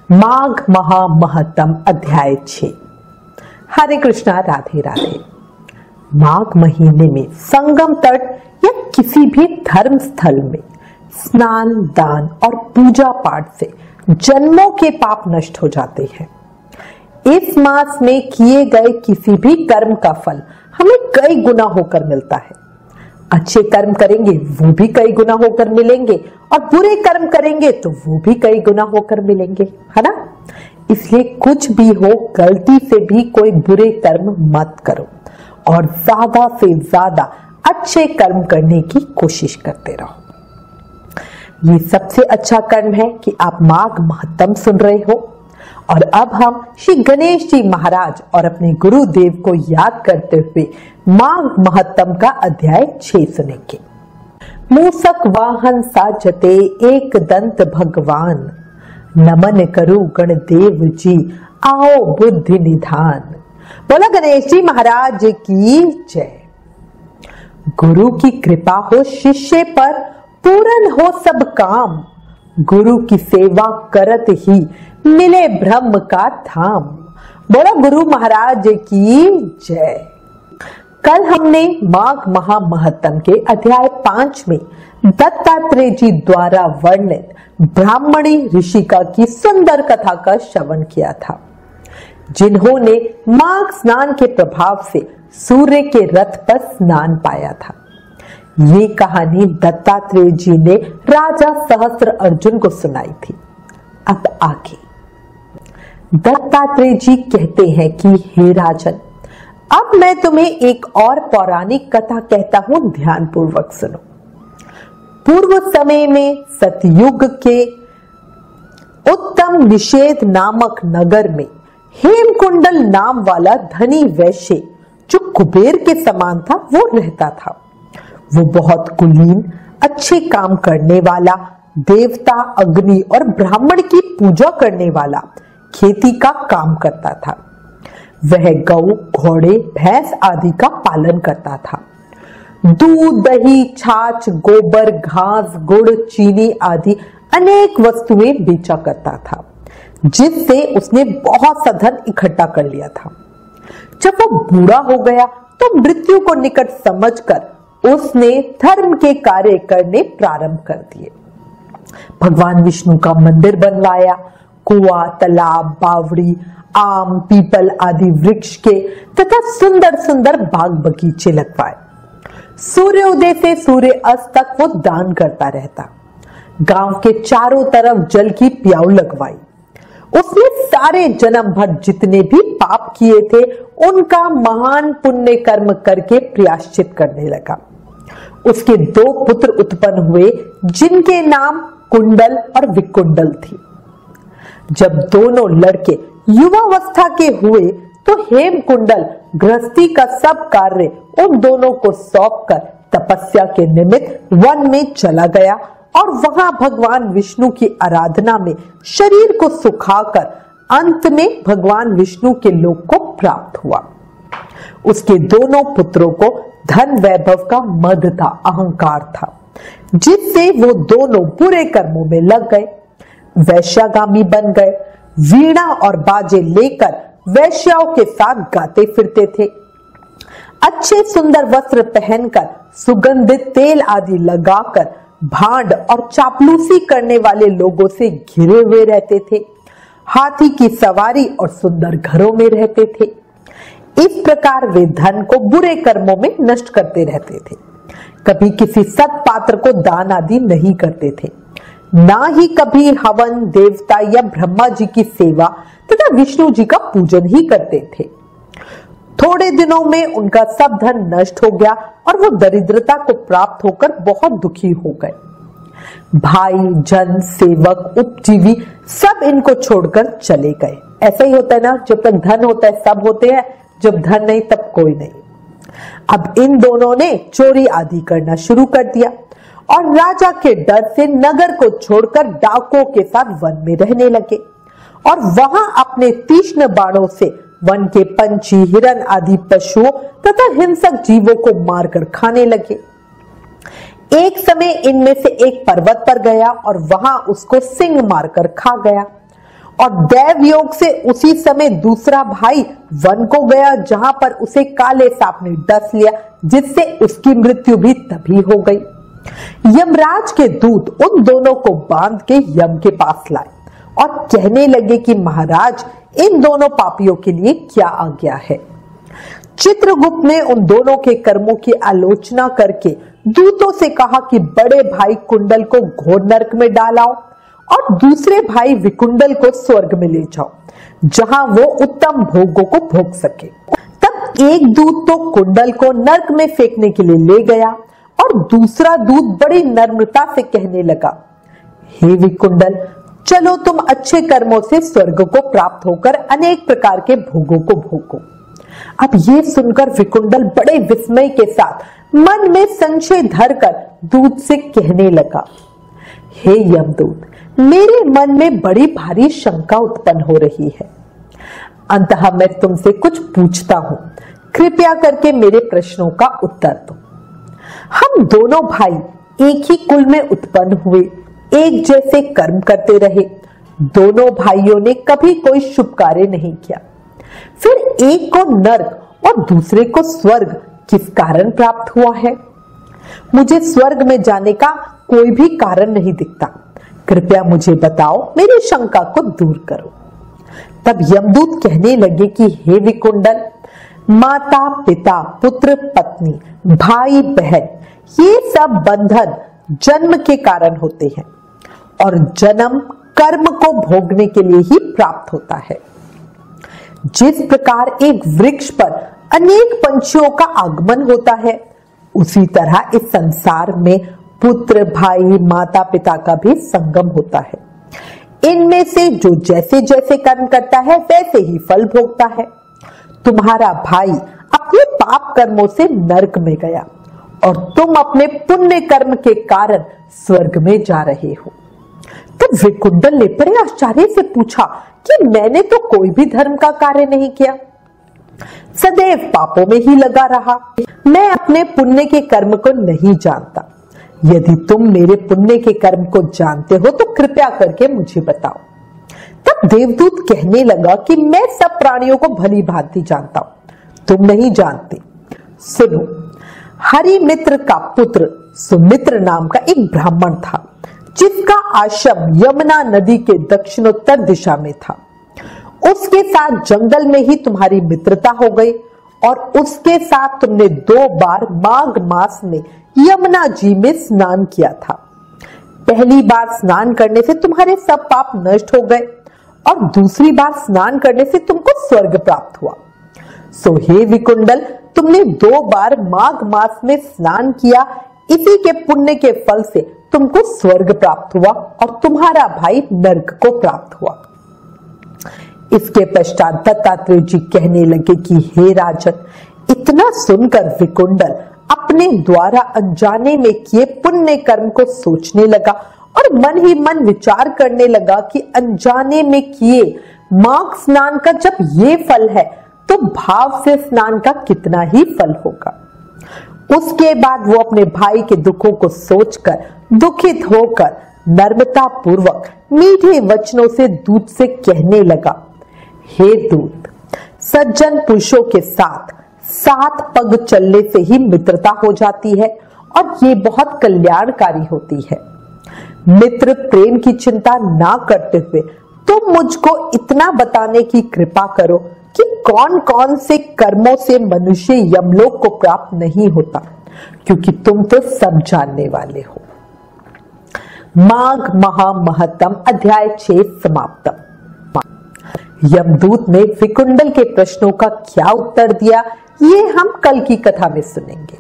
माघ महामहत्तम अध्याय 6। हरे कृष्णा, राधे राधे। माघ महीने में संगम तट या किसी भी धर्म स्थल में स्नान, दान और पूजा पाठ से जन्मों के पाप नष्ट हो जाते हैं। इस मास में किए गए किसी भी कर्म का फल हमें कई गुना होकर मिलता है। अच्छे कर्म करेंगे वो भी कई गुना होकर मिलेंगे और बुरे कर्म करेंगे तो वो भी कई गुना होकर मिलेंगे, है ना। इसलिए कुछ भी हो, गलती से भी कोई बुरे कर्म मत करो और ज्यादा से ज्यादा अच्छे कर्म करने की कोशिश करते रहो। ये सबसे अच्छा कर्म है कि आप माघ महत्तम सुन रहे हो। और अब हम श्री गणेश जी महाराज और अपने गुरुदेव को याद करते हुए माघ महत्तम का अध्याय 6 सुनेंगे। मूसक वाहन साजते एक दंत भगवान, नमन करु गणदेव जी आओ बुद्धि निधान। बोला गणेश जी महाराज की जय। गुरु की कृपा हो शिष्य पर, पूर्ण हो सब काम। गुरु की सेवा करत ही मिले ब्रह्म का धाम। बोला गुरु महाराज की जय। कल हमने माघ महामहत्तम के अध्याय 5 में दत्तात्रेय जी द्वारा वर्णित ब्राह्मणी ऋषिका की सुंदर कथा का श्रवण किया था, जिन्होंने माघ स्नान के प्रभाव से सूर्य के रथ पर स्नान पाया था। ये कहानी दत्तात्रेय जी ने राजा सहस्त्र अर्जुन को सुनाई थी। अब आगे दत्तात्रेय जी कहते हैं कि हे राजन, अब मैं तुम्हें एक और पौराणिक कथा कहता हूं, ध्यान पूर्वक सुनो। पूर्व समय में सतयुग के उत्तम निषेध नामक नगर में हेमकुंडल नाम वाला धनी वैश्य, जो कुबेर के समान था, वो रहता था। वो बहुत कुलीन, अच्छे काम करने वाला, देवता अग्नि और ब्राह्मण की पूजा करने वाला, खेती का काम करता था। वह गौ, घोड़े, भैंस आदि का पालन करता था। दूध, दही, छाछ, गोबर, घास, गुड़, चीनी आदि अनेक वस्तुएं बेचा करता था, जिससे उसने बहुत सा धन इकट्ठा कर लिया था। जब वो बूढ़ा हो गया तो मृत्यु को निकट समझकर उसने धर्म के कार्य करने प्रारंभ कर दिए। भगवान विष्णु का मंदिर बनवाया, कुआं, तालाब, बावड़ी, आम, पीपल आदि वृक्ष के तथा सुंदर सुंदर बाग बगीचे लगवाए। सूर्योदय से सूर्य अस्त तक वो दान करता रहता। गांव के चारों तरफ जल की प्याऊ लगवाई। उसने सारे जन्म भर जितने भी पाप किए थे उनका महान पुण्य कर्म करके प्रायश्चित करने लगा। उसके 2 पुत्र उत्पन्न हुए, जिनके नाम कुंडल और विकुंडल थी। जब दोनों लड़के युवावस्था के हुए तो हेमकुंडल गृहस्थी का सब कार्य उन दोनों को सौंपकर तपस्या के निमित्त वन में चला गया और वहां भगवान विष्णु की आराधना में शरीर को सुखाकर अंत में भगवान विष्णु के लोक को प्राप्त हुआ। उसके दोनों पुत्रों को धन वैभव का मद था, अहंकार था, जिससे वो दोनों बुरे कर्मों में लग गए, वैश्यागामी बन गए। वीणा और बाजे लेकर वैश्याओं के साथ गाते फिरते थे। अच्छे सुंदर वस्त्र पहनकर, सुगंधित तेल आदि लगाकर भांड और चापलूसी करने वाले लोगों से घिरे हुए रहते थे। हाथी की सवारी और सुंदर घरों में रहते थे। इस प्रकार वे धन को बुरे कर्मों में नष्ट करते रहते थे। कभी किसी सत पात्र को दान आदि नहीं करते थे, ना ही कभी हवन, देवता या ब्रह्मा जी की सेवा तथा विष्णु जी का पूजन ही करते थे। थोड़े दिनों में उनका सब धन नष्ट हो गया और वो दरिद्रता को प्राप्त होकर बहुत दुखी हो गए। भाई, जन, सेवक, उपजीवी सब इनको छोड़कर चले गए। ऐसा ही होता है ना, जब तक धन होता है सब होते हैं, जब धन नहीं तब कोई नहीं। अब इन दोनों ने चोरी आदि करना शुरू कर दिया और राजा के डर से नगर को छोड़कर डाकुओं के साथ वन में रहने लगे और वहां अपने तीक्ष्ण बाणों से वन के पंछी, हिरन आदि पशुओं तथा हिंसक जीवों को मारकर खाने लगे। एक समय इनमें से एक पर्वत पर गया और वहां उसको सिंह मारकर खा गया। और दैव योग से उसी समय दूसरा भाई वन को गया, जहां पर उसे काले सांप ने डस लिया, जिससे उसकी मृत्यु भी तभी हो गई। यमराज के दूत उन दोनों को बांध के यम के पास लाए और कहने लगे कि महाराज, इन दोनों पापियों के लिए क्या आज्ञा है। चित्रगुप्त ने उन दोनों के कर्मों की आलोचना करके दूतों से कहा कि बड़े भाई कुंडल को घोर नरक में डालाओ और दूसरे भाई विकुंडल को स्वर्ग में ले जाओ, जहां वो उत्तम भोगों को भोग सके। तब एक दूत तो कुंडल को नरक में फेंकने के लिए ले गया और दूसरा दूत बड़ी नम्रता से कहने लगा, हे विकुंडल, चलो तुम अच्छे कर्मों से स्वर्ग को प्राप्त होकर अनेक प्रकार के भोगों को भोगो। अब ये सुनकर विकुंडल बड़े विस्मय के साथ मन में संशय धरकर दूत से कहने लगा, हे यमदूत, मेरे मन में बड़ी भारी शंका उत्पन्न हो रही है। अंततः मैं तुमसे कुछ पूछता हूं, कृपया करके मेरे प्रश्नों का उत्तर दो। हम दोनों भाई एक ही कुल में उत्पन्न हुए, एक जैसे कर्म करते रहे। दोनों भाइयों ने कभी कोई शुभ कार्य नहीं किया। फिर एक को नरक और दूसरे को स्वर्ग किस कारण प्राप्त हुआ है? मुझे स्वर्ग में जाने का कोई भी कारण नहीं दिखता। कृपया मुझे बताओ, मेरी शंका को दूर करो। तब यमदूत कहने लगे कि हे विकुंडल, माता पिता, पुत्र पत्नी, भाई बहन, ये सब बंधन जन्म के कारण होते हैं और जन्म कर्म को भोगने के लिए ही प्राप्त होता है। जिस प्रकार एक वृक्ष पर अनेक पंछियों का आगमन होता है, उसी तरह इस संसार में पुत्र, भाई, माता पिता का भी संगम होता है। इनमें से जो जैसे जैसे कर्म करता है वैसे ही फल भोगता है। तुम्हारा भाई अपने पाप कर्मों से नरक में गया और तुम अपने पुण्य कर्म के कारण स्वर्ग में जा रहे हो। तब विकुंडल ने बड़े आश्चर्य से पूछा कि मैंने तो कोई भी धर्म का कार्य नहीं किया, सदैव पापों में ही लगा रहा। मैं अपने पुण्य के कर्म को नहीं जानता। यदि तुम मेरे पुण्य के कर्म को जानते हो तो कृपया करके मुझे बताओ। तब देवदूत कहने लगा कि मैं सब प्राणियों को भली भांति जानता हूं, तुम नहीं जानते। सुनो, हरिमित्र का पुत्र सुमित्र नाम का एक ब्राह्मण था, जिसका आश्रम यमुना नदी के दक्षिणोत्तर दिशा में था। उसके साथ जंगल में ही तुम्हारी मित्रता हो गई और उसके साथ तुमने 2 बार माघ मास में यमुना जी में स्नान किया था। पहली बार स्नान करने से तुम्हारे सब पाप नष्ट हो गए और दूसरी बार स्नान करने से तुमको स्वर्ग प्राप्त हुआ। सो हे विकुंडल, तुमने 2 बार माघ मास में स्नान किया, इसी के पुण्य के फल से तुमको स्वर्ग प्राप्त हुआ और तुम्हारा भाई नरक को प्राप्त हुआ। इसके पश्चात दत्तात्रेय जी कहने लगे कि हे राजन, इतना सुनकर विकुंडल अपने द्वारा अनजाने में किए पुण्य कर्म को सोचने लगा और मन ही मन विचार करने लगा कि अनजाने में किए माघ स्नान का जब ये फल है तो भाव से स्नान का कितना ही फल होगा। उसके बाद वो अपने भाई के दुखों को सोचकर दुखित होकर नम्रता पूर्वक मीठे वचनों से दूत से कहने लगा, हे दूत, सज्जन पुरुषों के साथ 7 पग चलने से ही मित्रता हो जाती है और ये बहुत कल्याणकारी होती है। मित्र प्रेम की चिंता ना करते हुए तुम मुझको इतना बताने की कृपा करो कि कौन कौन से कर्मों से मनुष्य यमलोक को प्राप्त नहीं होता, क्योंकि तुम तो सब जानने वाले हो। माघ महामहत्तम अध्याय 6 समाप्तम। यमदूत ने विकुंडल के प्रश्नों का क्या उत्तर दिया, ये हम कल की कथा में सुनेंगे।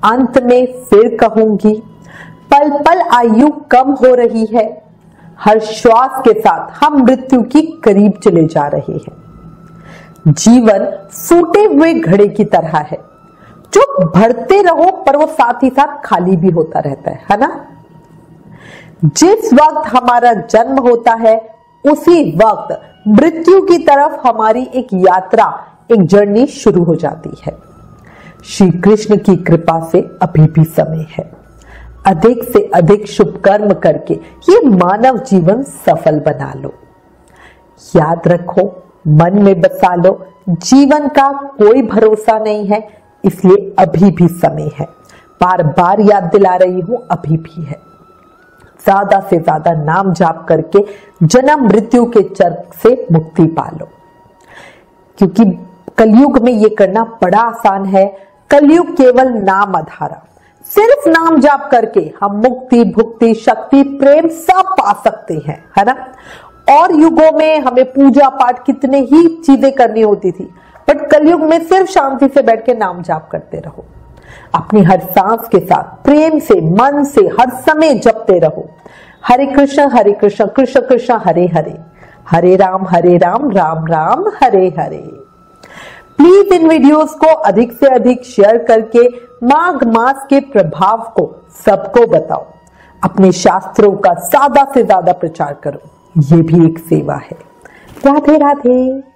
अंत में फिर कहूंगी, पल पल आयु कम हो रही है। हर श्वास के साथ हम मृत्यु की करीब चले जा रहे हैं। जीवन फूटे हुए घड़े की तरह है, जो भरते रहो पर वो साथ ही साथ खाली भी होता रहता है ना। जिस वक्त हमारा जन्म होता है उसी वक्त मृत्यु की तरफ हमारी एक यात्रा, एक जर्नी शुरू हो जाती है। श्री कृष्ण की कृपा से अभी भी समय है। अधिक से अधिक शुभ कर्म करके ये मानव जीवन सफल बना लो। याद रखो, मन में बसा लो, जीवन का कोई भरोसा नहीं है, इसलिए अभी भी समय है। बार बार याद दिला रही हूं, अभी भी है। ज्यादा से ज्यादा नाम जाप करके जन्म मृत्यु के चक्र से मुक्ति पालो, क्योंकि कलयुग में ये करना बड़ा आसान है। कलयुग केवल नाम आधारा, सिर्फ नाम जाप करके हम मुक्ति, भुक्ति, शक्ति, प्रेम सब पा सकते हैं, है ना। और युगों में हमें पूजा पाठ कितने ही चीजें करनी होती थी, बट कलयुग में सिर्फ शांति से बैठ के नाम जाप करते रहो। अपनी हर सांस के साथ प्रेम से, मन से हर समय जपते रहो। हरे कृष्ण कृष्ण कृष्ण हरे हरे, हरे Ram Ram Ram Hare Hare. Please in videos को अधिक से अधिक शेयर करके माघ मास के प्रभाव को सबको बताओ। अपने शास्त्रों का ज्यादा से ज्यादा प्रचार करो, ये भी एक सेवा है। राधे राधे।